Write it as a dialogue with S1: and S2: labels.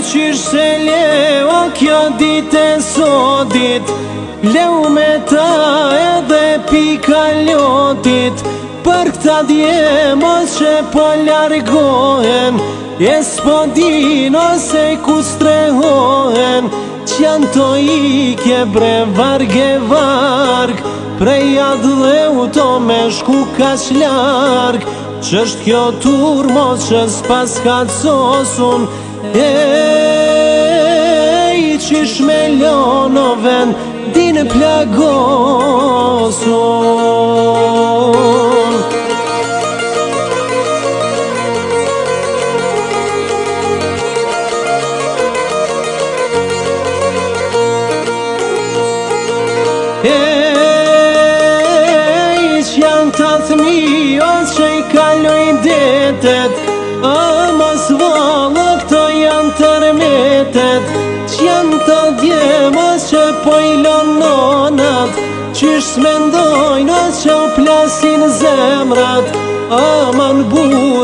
S1: Qysh se leo kjo ditë e sotit, leu me ta edhe pika lotit. Për këta djemos që po largohen, e s'po din ose ku strehohen, që janë to ike bre varg e varg, prej adhleu to me shku kaq larg. Qësht kjo turmos që s'pas ka cosun, qish me lonoven din plagosun. Janë të thmios që i kalojnë detet, mos vallë këto janë tërmetet. Që janë të djemos që po i lononat, qysh s'mendojnë që u plasin zemrat, aman burra.